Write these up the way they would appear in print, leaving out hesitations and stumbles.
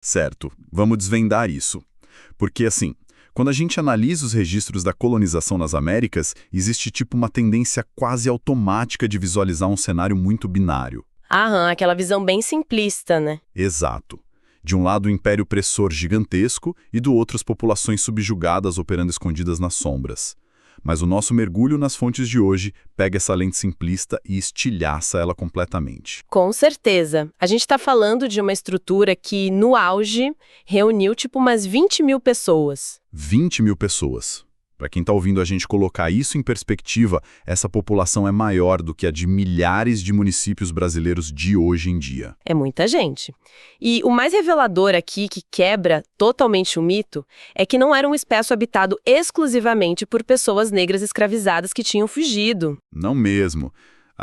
Certo, vamos desvendar isso. Porque, assim, quando a gente analisa os registros da colonização nas Américas, existe tipo uma tendência quase automática de visualizar um cenário muito binário. Aham, aquela visão bem simplista, né? Exato. De um lado, o império opressor gigantesco e do outro, as populações subjugadas operando escondidas nas sombras. Mas o nosso mergulho nas fontes de hoje pega essa lente simplista e estilhaça ela completamente. Com certeza. A gente está falando de uma estrutura que, no auge, reuniu tipo umas 20 mil pessoas. 20 mil pessoas. Para quem está ouvindo a gente colocar isso em perspectiva, essa população é maior do que a de milhares de municípios brasileiros de hoje em dia. É muita gente. E o mais revelador aqui, que quebra totalmente o mito, é que não era um espaço habitado exclusivamente por pessoas negras escravizadas que tinham fugido. Não mesmo.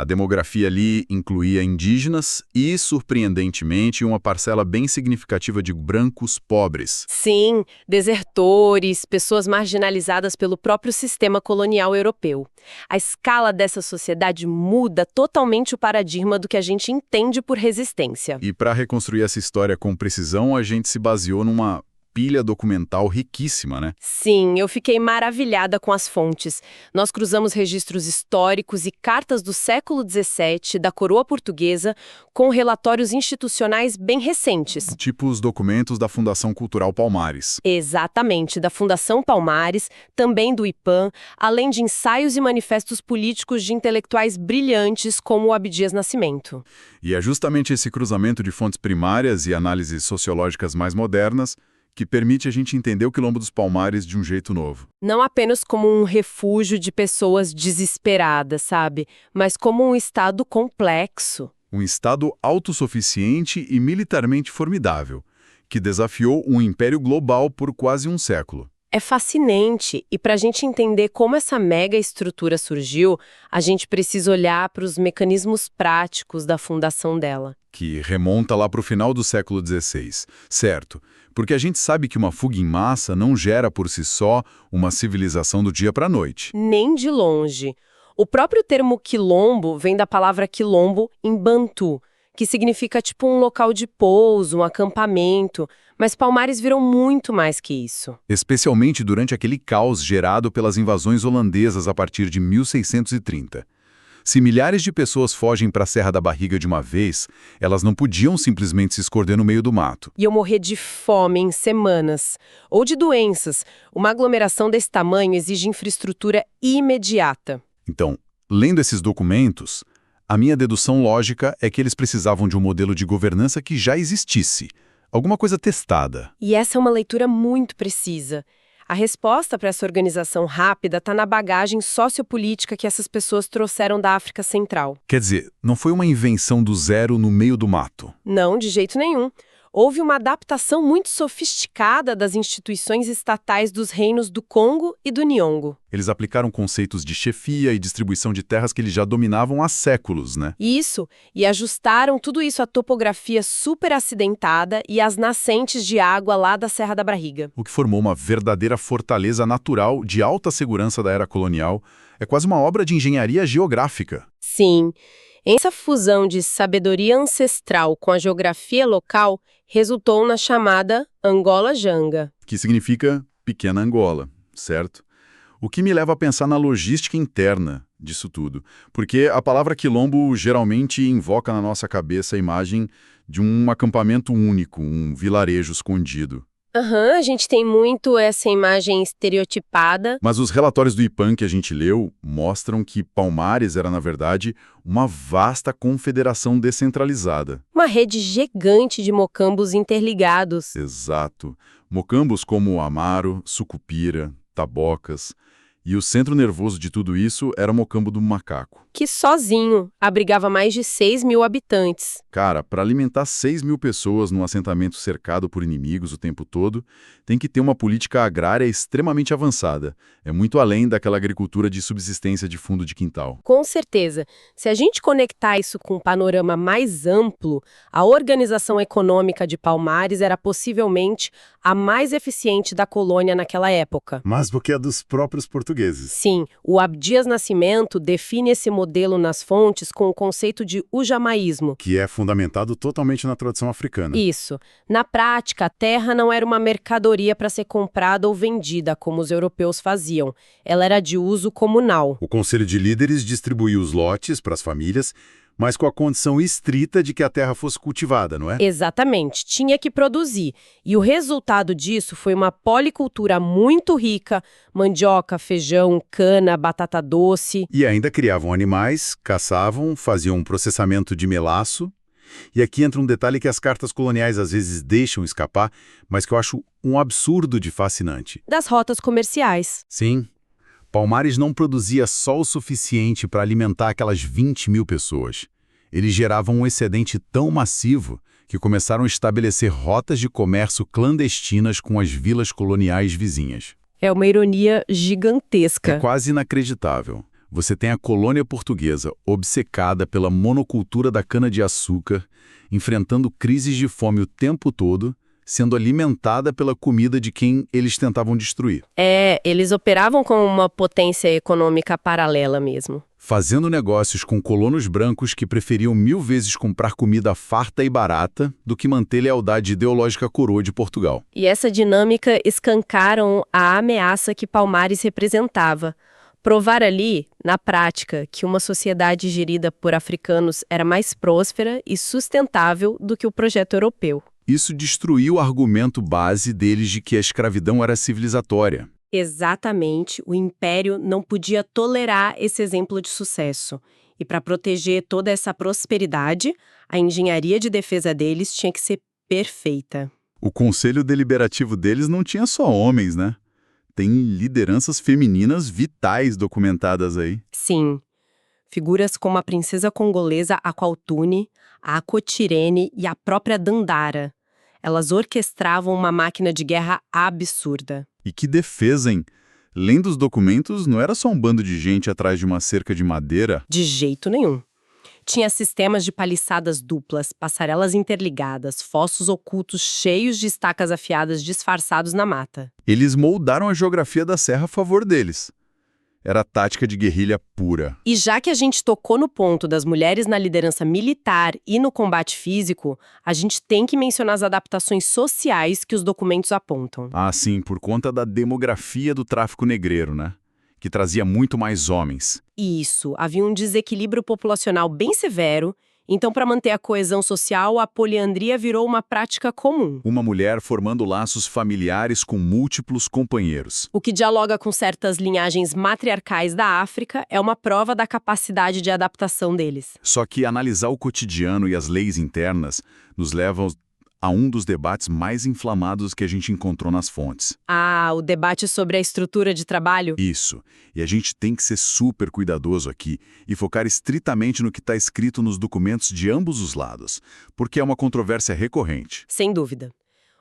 A demografia ali incluía indígenas e, surpreendentemente, uma parcela bem significativa de brancos pobres. Sim, desertores, pessoas marginalizadas pelo próprio sistema colonial europeu. A escala dessa sociedade muda totalmente o paradigma do que a gente entende por resistência. E para reconstruir essa história com precisão, a gente se baseou numa pilha documental riquíssima, né? Sim, eu fiquei maravilhada com as fontes. Nós cruzamos registros históricos e cartas do século XVII, da coroa portuguesa, com relatórios institucionais bem recentes. Tipo os documentos da Fundação Cultural Palmares. Exatamente, da Fundação Palmares, também do IPAM, além de ensaios e manifestos políticos de intelectuais brilhantes como o Abdias Nascimento. E é justamente esse cruzamento de fontes primárias e análises sociológicas mais modernas que permite a gente entender o Quilombo dos Palmares de um jeito novo. Não apenas como um refúgio de pessoas desesperadas, sabe? Mas como um estado complexo. Um estado autossuficiente e militarmente formidável, que desafiou um império global por quase um século. É fascinante, e para a gente entender como essa mega estrutura surgiu, a gente precisa olhar para os mecanismos práticos da fundação dela. Que remonta lá para o final do século XVI, certo? Porque a gente sabe que uma fuga em massa não gera por si só uma civilização do dia para a noite. Nem de longe. O próprio termo quilombo vem da palavra quilombo em bantu, que significa tipo um local de pouso, um acampamento, mas Palmares virou muito mais que isso. Especialmente durante aquele caos gerado pelas invasões holandesas a partir de 1630. Se milhares de pessoas fogem para a Serra da Barriga de uma vez, elas não podiam simplesmente se esconder no meio do mato. Iam morrer de fome em semanas, ou de doenças. Uma aglomeração desse tamanho exige infraestrutura imediata. Então, lendo esses documentos, a minha dedução lógica é que eles precisavam de um modelo de governança que já existisse, alguma coisa testada. E essa é uma leitura muito precisa. A resposta para essa organização rápida está na bagagem sociopolítica que essas pessoas trouxeram da África Central. Quer dizer, não foi uma invenção do zero no meio do mato. Não, de jeito nenhum. Houve uma adaptação muito sofisticada das instituições estatais dos reinos do Congo e do Nyongo. Eles aplicaram conceitos de chefia e distribuição de terras que eles já dominavam há séculos, né? Isso, e ajustaram tudo isso à topografia super acidentada e às nascentes de água lá da Serra da Barriga. O que formou uma verdadeira fortaleza natural de alta segurança da era colonial. É quase uma obra de engenharia geográfica. Sim, essa fusão de sabedoria ancestral com a geografia local resultou na chamada Angola Janga. Que significa pequena Angola, certo? O que me leva a pensar na logística interna disso tudo, porque a palavra quilombo geralmente invoca na nossa cabeça a imagem de um acampamento único, um vilarejo escondido. A gente tem muito essa imagem estereotipada. Mas os relatórios do IPAM que a gente leu mostram que Palmares era, na verdade, uma vasta confederação descentralizada. Uma rede gigante de mocambos interligados. Exato. Mocambos como Amaro, Sucupira, Tabocas. E o centro nervoso de tudo isso era Mocambo do Macaco. Que sozinho abrigava mais de 6 mil habitantes. Cara, para alimentar 6 mil pessoas num assentamento cercado por inimigos o tempo todo, tem que ter uma política agrária extremamente avançada. É muito além daquela agricultura de subsistência de fundo de quintal. Com certeza. Se a gente conectar isso com um panorama mais amplo, a organização econômica de Palmares era possivelmente a mais eficiente da colônia naquela época. Mas porque é dos próprios portugueses. Sim, o Abdias Nascimento define esse modelo nas fontes com o conceito de ujamaísmo. Que é fundamentado totalmente na tradição africana. Isso. Na prática, a terra não era uma mercadoria para ser comprada ou vendida, como os europeus faziam. Ela era de uso comunal. O Conselho de Líderes distribuía os lotes para as famílias, mas com a condição estrita de que a terra fosse cultivada, não é? Exatamente, tinha que produzir. E o resultado disso foi uma policultura muito rica: mandioca, feijão, cana, batata doce. E ainda criavam animais, caçavam, faziam um processamento de melaço. E aqui entra um detalhe que as cartas coloniais às vezes deixam escapar, mas que eu acho um absurdo de fascinante. Das rotas comerciais. Sim. Palmares não produzia só o suficiente para alimentar aquelas 20 mil pessoas. Eles geravam um excedente tão massivo que começaram a estabelecer rotas de comércio clandestinas com as vilas coloniais vizinhas. É uma ironia gigantesca. É quase inacreditável. Você tem a colônia portuguesa obcecada pela monocultura da cana-de-açúcar, enfrentando crises de fome o tempo todo, sendo alimentada pela comida de quem eles tentavam destruir. Eles operavam como uma potência econômica paralela mesmo. Fazendo negócios com colonos brancos que preferiam 1000 vezes comprar comida farta e barata do que manter lealdade ideológica à coroa de Portugal. E essa dinâmica escancaram a ameaça que Palmares representava. Provar ali, na prática, que uma sociedade gerida por africanos era mais próspera e sustentável do que o projeto europeu. Isso destruiu o argumento base deles de que a escravidão era civilizatória. Exatamente, o Império não podia tolerar esse exemplo de sucesso. E para proteger toda essa prosperidade, a engenharia de defesa deles tinha que ser perfeita. O conselho deliberativo deles não tinha só homens, né? Tem lideranças femininas vitais documentadas aí. Sim, figuras como a princesa congolesa Aqualtune, a Akotirene e a própria Dandara. Elas orquestravam uma máquina de guerra absurda. E que defesa, hein? Lendo os documentos, não era só um bando de gente atrás de uma cerca de madeira. De jeito nenhum. Tinha sistemas de paliçadas duplas, passarelas interligadas, fossos ocultos cheios de estacas afiadas disfarçados na mata. Eles moldaram a geografia da serra a favor deles. Era tática de guerrilha pura. E já que a gente tocou no ponto das mulheres na liderança militar e no combate físico, a gente tem que mencionar as adaptações sociais que os documentos apontam. Ah, sim, por conta da demografia do tráfico negreiro, né? Que trazia muito mais homens. Isso, havia um desequilíbrio populacional bem severo, então para manter a coesão social, a poliandria virou uma prática comum. Uma mulher formando laços familiares com múltiplos companheiros. O que dialoga com certas linhagens matriarcais da África é uma prova da capacidade de adaptação deles. Só que analisar o cotidiano e as leis internas nos leva a um dos debates mais inflamados que a gente encontrou nas fontes. Ah, o debate sobre a estrutura de trabalho? Isso. E a gente tem que ser super cuidadoso aqui e focar estritamente no que está escrito nos documentos de ambos os lados, porque é uma controvérsia recorrente. Sem dúvida.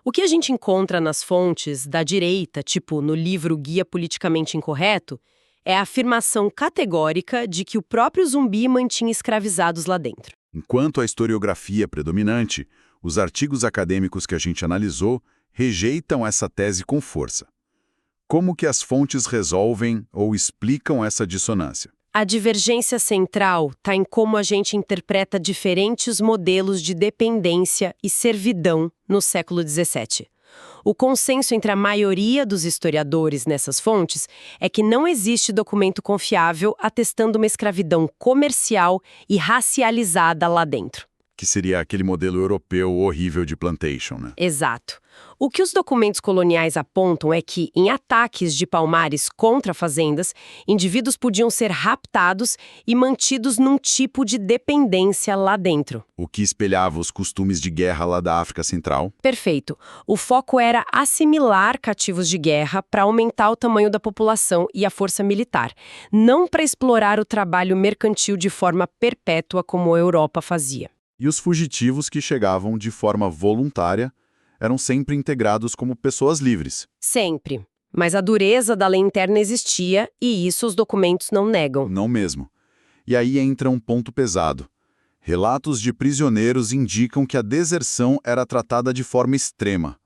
O que a gente encontra nas fontes da direita, tipo no livro Guia Politicamente Incorreto, é a afirmação categórica de que o próprio Zumbi mantinha escravizados lá dentro. Enquanto a historiografia predominante, os artigos acadêmicos que a gente analisou rejeitam essa tese com força. Como que as fontes resolvem ou explicam essa dissonância? A divergência central está em como a gente interpreta diferentes modelos de dependência e servidão no século XVII. O consenso entre a maioria dos historiadores nessas fontes é que não existe documento confiável atestando uma escravidão comercial e racializada lá dentro. Que seria aquele modelo europeu horrível de plantation, né? Exato. O que os documentos coloniais apontam é que, em ataques de Palmares contra fazendas, indivíduos podiam ser raptados e mantidos num tipo de dependência lá dentro. O que espelhava os costumes de guerra lá da África Central. Perfeito. O foco era assimilar cativos de guerra para aumentar o tamanho da população e a força militar, não para explorar o trabalho mercantil de forma perpétua como a Europa fazia. E os fugitivos que chegavam de forma voluntária eram sempre integrados como pessoas livres. Sempre. Mas a dureza da lei interna existia e isso os documentos não negam. Não mesmo. E aí entra um ponto pesado. Relatos de prisioneiros indicam que a deserção era tratada de forma extrema.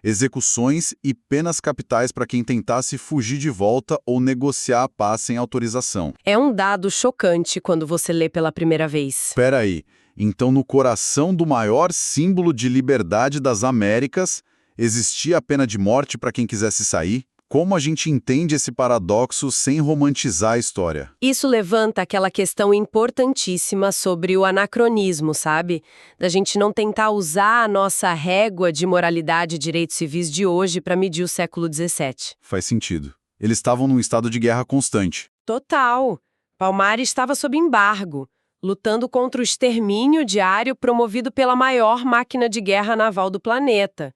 execuções e penas capitais para quem tentasse fugir de volta ou negociar a paz sem autorização. É um dado chocante quando você lê pela primeira vez. Espera aí, então no coração do maior símbolo de liberdade das Américas, existia a pena de morte para quem quisesse sair? Como a gente entende esse paradoxo sem romantizar a história? Isso levanta aquela questão importantíssima sobre o anacronismo, sabe? Da gente não tentar usar a nossa régua de moralidade e direitos civis de hoje para medir o século XVII. Faz sentido. Eles estavam num estado de guerra constante. Total. Palmares estava sob embargo, lutando contra o extermínio diário promovido pela maior máquina de guerra naval do planeta.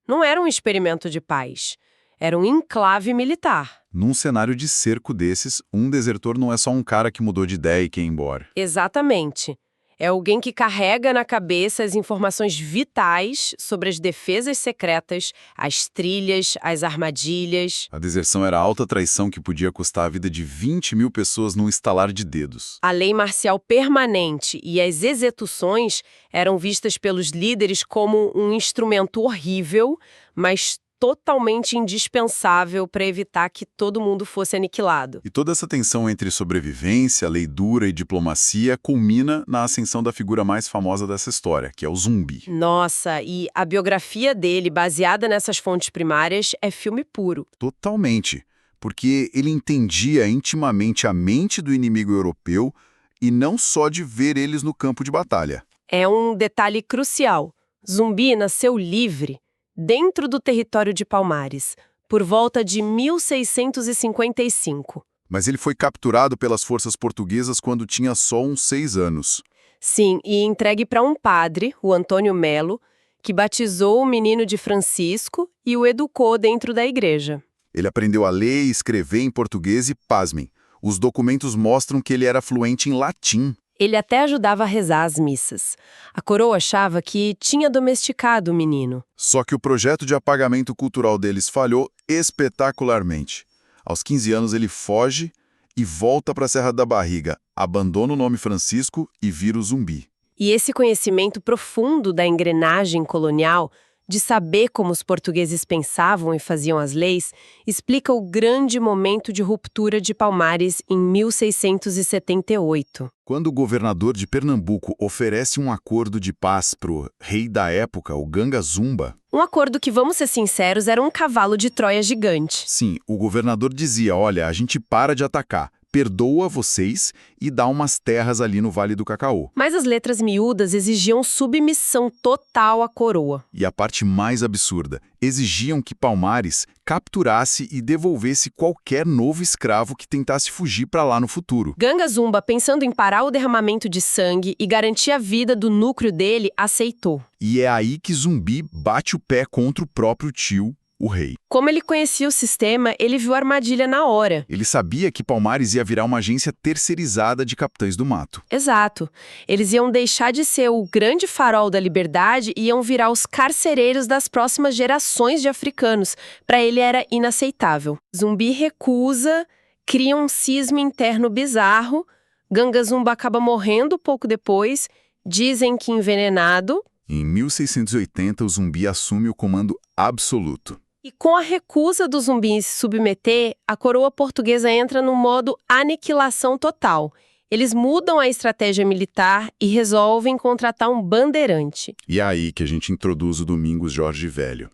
Não era um experimento de paz. Era um enclave militar. Num cenário de cerco desses, um desertor não é só um cara que mudou de ideia e quer ir embora. Exatamente. É alguém que carrega na cabeça as informações vitais sobre as defesas secretas, as trilhas, as armadilhas. A deserção era a alta traição que podia custar a vida de 20 mil pessoas num estalar de dedos. A lei marcial permanente e as execuções eram vistas pelos líderes como um instrumento horrível, mas totalmente indispensável para evitar que todo mundo fosse aniquilado. E toda essa tensão entre sobrevivência, lei dura e diplomacia culmina na ascensão da figura mais famosa dessa história, que é o zumbi. Nossa, e a biografia dele, baseada nessas fontes primárias, é filme puro. Totalmente, porque ele entendia intimamente a mente do inimigo europeu e não só de ver eles no campo de batalha. É um detalhe crucial. Zumbi nasceu livre, dentro do território de Palmares, por volta de 1655. Mas ele foi capturado pelas forças portuguesas quando tinha só uns 6 anos. Sim, e entregue para um padre, o Antônio Melo, que batizou o menino de Francisco e o educou dentro da igreja. Ele aprendeu a ler e escrever em português e, pasmem, os documentos mostram que ele era fluente em latim. Ele até ajudava a rezar as missas. A coroa achava que tinha domesticado o menino. Só que o projeto de apagamento cultural deles falhou espetacularmente. Aos 15 anos ele foge e volta para a Serra da Barriga, abandona o nome Francisco e vira o zumbi. E esse conhecimento profundo da engrenagem colonial, de saber como os portugueses pensavam e faziam as leis, explica o grande momento de ruptura de Palmares em 1678. Quando o governador de Pernambuco oferece um acordo de paz pro rei da época, o Ganga Zumba. Um acordo que, vamos ser sinceros, era um cavalo de Troia gigante. Sim, o governador dizia, olha, a gente para de atacar, perdoa vocês e dá umas terras ali no Vale do Cacaú. Mas as letras miúdas exigiam submissão total à coroa. E a parte mais absurda, exigiam que Palmares capturasse e devolvesse qualquer novo escravo que tentasse fugir para lá no futuro. Ganga Zumba, pensando em parar o derramamento de sangue e garantir a vida do núcleo dele, aceitou. E é aí que Zumbi bate o pé contra o próprio tio, o rei. Como ele conhecia o sistema, ele viu a armadilha na hora. Ele sabia que Palmares ia virar uma agência terceirizada de capitães do mato. Exato. Eles iam deixar de ser o grande farol da liberdade e iam virar os carcereiros das próximas gerações de africanos. Para ele era inaceitável. Zumbi recusa, cria um cisma interno bizarro. Ganga Zumba acaba morrendo pouco depois, dizem que envenenado. Em 1680, o Zumbi assume o comando absoluto. E com a recusa do Zumbi em se submeter, a coroa portuguesa entra no modo aniquilação total. Eles mudam a estratégia militar e resolvem contratar um bandeirante. E é aí que a gente introduz o Domingos Jorge Velho.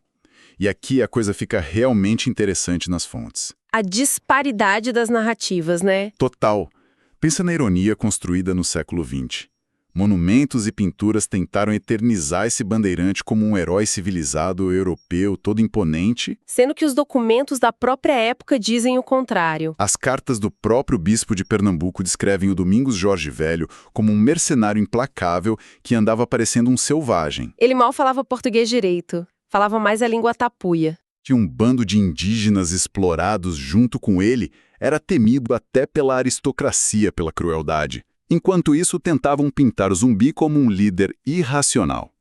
E aqui a coisa fica realmente interessante nas fontes. A disparidade das narrativas, né? Total. Pensa na ironia construída no século XX. Monumentos e pinturas tentaram eternizar esse bandeirante como um herói civilizado europeu, todo imponente. Sendo que os documentos da própria época dizem o contrário. As cartas do próprio bispo de Pernambuco descrevem o Domingos Jorge Velho como um mercenário implacável que andava parecendo um selvagem. Ele mal falava português direito. Falava mais a língua tapuia. Tinha um bando de indígenas explorados junto com ele, era temido até pela aristocracia pela crueldade. Enquanto isso, tentavam pintar o Zumbi como um líder irracional.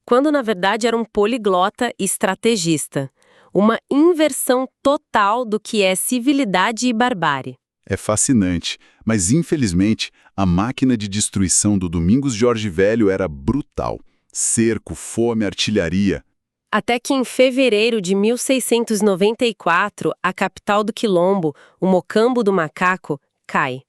Quando, na verdade, era um poliglota e estrategista. Uma inversão total do que é civilidade e barbárie. É fascinante, mas infelizmente, a máquina de destruição do Domingos Jorge Velho era brutal. Cerco, fome, artilharia. Até que em fevereiro de 1694, a capital do Quilombo, o Mocambo do Macaco, cai.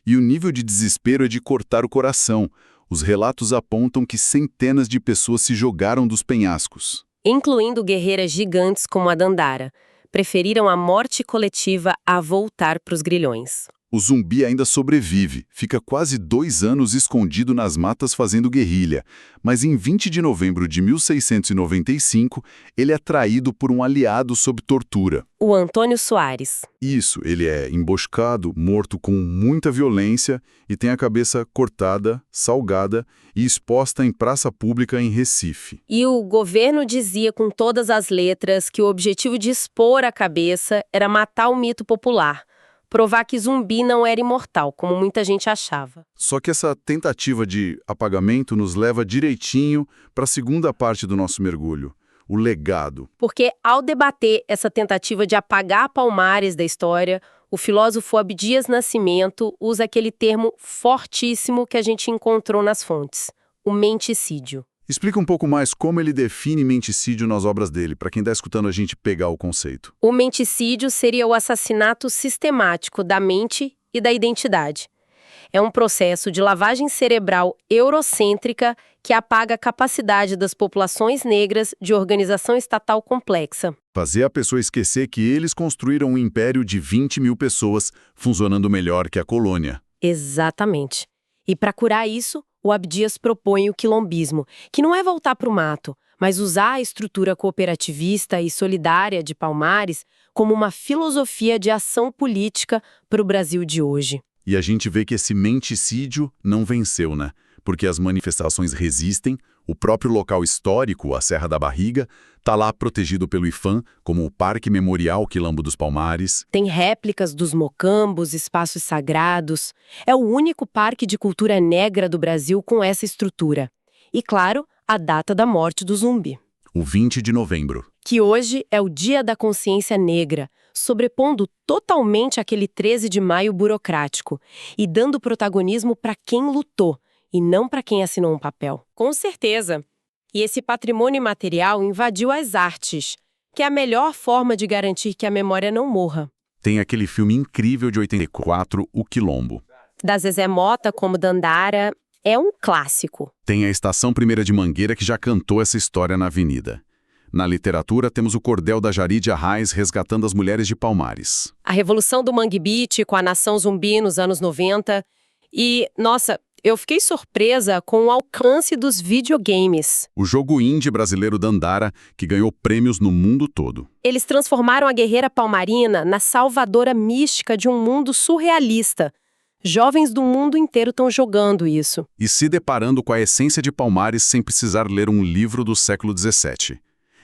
E o nível de desespero é de cortar o coração. Os relatos apontam que centenas de pessoas se jogaram dos penhascos. Incluindo guerreiras gigantes como a Dandara. Preferiram a morte coletiva a voltar para os grilhões. O zumbi ainda sobrevive, fica quase 2 anos escondido nas matas fazendo guerrilha, mas em 20 de novembro de 1695, ele é traído por um aliado sob tortura. O Antônio Soares. Isso, ele é emboscado, morto com muita violência e tem a cabeça cortada, salgada e exposta em praça pública em Recife. E o governo dizia com todas as letras que o objetivo de expor a cabeça era matar o mito popular. Provar que zumbi não era imortal, como muita gente achava. Só que essa tentativa de apagamento nos leva direitinho para a segunda parte do nosso mergulho, o legado. Porque ao debater essa tentativa de apagar Palmares da história, o filósofo Abdias Nascimento usa aquele termo fortíssimo que a gente encontrou nas fontes, o menticídio. Explica um pouco mais como ele define menticídio nas obras dele, para quem está escutando a gente pegar o conceito. O menticídio seria o assassinato sistemático da mente e da identidade. É um processo de lavagem cerebral eurocêntrica que apaga a capacidade das populações negras de organização estatal complexa. Fazer a pessoa esquecer que eles construíram um império de 20 mil pessoas, funcionando melhor que a colônia. Exatamente. E para curar isso, o Abdias propõe o quilombismo, que não é voltar para o mato, mas usar a estrutura cooperativista e solidária de Palmares como uma filosofia de ação política para o Brasil de hoje. E a gente vê que esse menticídio não venceu, né? Porque as manifestações resistem, o próprio local histórico, a Serra da Barriga, está lá protegido pelo IPHAN, como o Parque Memorial Quilombo dos Palmares. Tem réplicas dos mocambos, espaços sagrados. É o único parque de cultura negra do Brasil com essa estrutura. E, claro, a data da morte do zumbi. O 20 de novembro. Que hoje é o Dia da Consciência Negra, sobrepondo totalmente aquele 13 de maio burocrático e dando protagonismo para quem lutou, e não para quem assinou um papel. Com certeza. E esse patrimônio imaterial invadiu as artes, que é a melhor forma de garantir que a memória não morra. Tem aquele filme incrível de 84, O Quilombo. Da Zezé Mota como Dandara, é um clássico. Tem a Estação Primeira de Mangueira que já cantou essa história na avenida. Na literatura, temos o cordel da Jari Arraes resgatando as mulheres de Palmares. A Revolução do Mangue Beat com a Nação Zumbi nos anos 90. E, nossa, eu fiquei surpresa com o alcance dos videogames. O jogo indie brasileiro Dandara, que ganhou prêmios no mundo todo. Eles transformaram a guerreira palmarina na salvadora mística de um mundo surrealista. Jovens do mundo inteiro estão jogando isso. E se deparando com a essência de Palmares sem precisar ler um livro do século XVII.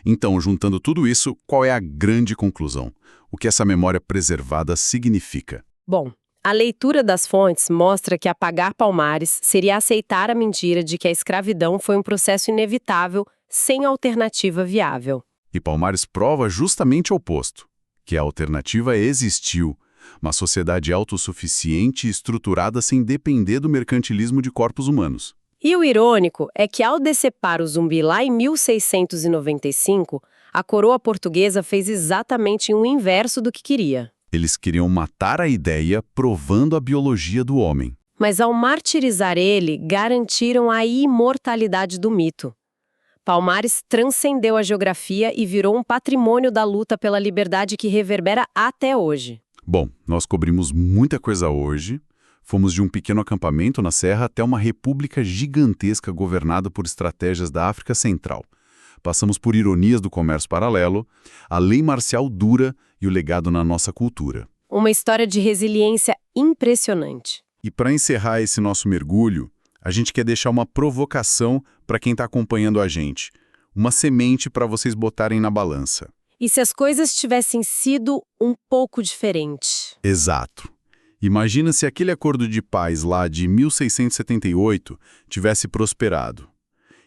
Então, juntando tudo isso, qual é a grande conclusão? O que essa memória preservada significa? Bom, a leitura das fontes mostra que apagar Palmares seria aceitar a mentira de que a escravidão foi um processo inevitável, sem alternativa viável. E Palmares prova justamente o oposto, que a alternativa existiu, uma sociedade autossuficiente e estruturada sem depender do mercantilismo de corpos humanos. E o irônico é que ao decepar o zumbi lá em 1695, a coroa portuguesa fez exatamente o inverso do que queria. Eles queriam matar a ideia, provando a biologia do homem. Mas ao martirizar ele, garantiram a imortalidade do mito. Palmares transcendeu a geografia e virou um patrimônio da luta pela liberdade que reverbera até hoje. Bom, nós cobrimos muita coisa hoje. Fomos de um pequeno acampamento na serra até uma república gigantesca governada por estratégias da África Central. Passamos por ironias do comércio paralelo, a lei marcial dura e o legado na nossa cultura. Uma história de resiliência impressionante. E para encerrar esse nosso mergulho, a gente quer deixar uma provocação para quem está acompanhando a gente. Uma semente para vocês botarem na balança. E se as coisas tivessem sido um pouco diferentes? Exato. Imagina se aquele acordo de paz lá de 1678 tivesse prosperado.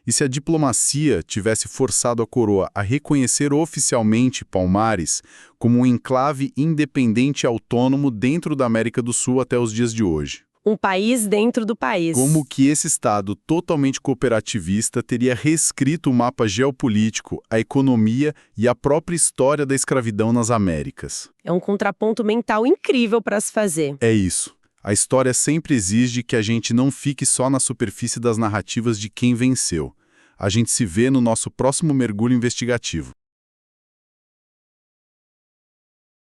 E se a diplomacia tivesse forçado a coroa a reconhecer oficialmente Palmares como um enclave independente e autônomo dentro da América do Sul até os dias de hoje. Um país dentro do país. Como que esse Estado totalmente cooperativista teria reescrito o mapa geopolítico, a economia e a própria história da escravidão nas Américas. É um contraponto mental incrível para se fazer. É isso. A história sempre exige que a gente não fique só na superfície das narrativas de quem venceu. A gente se vê no nosso próximo mergulho investigativo.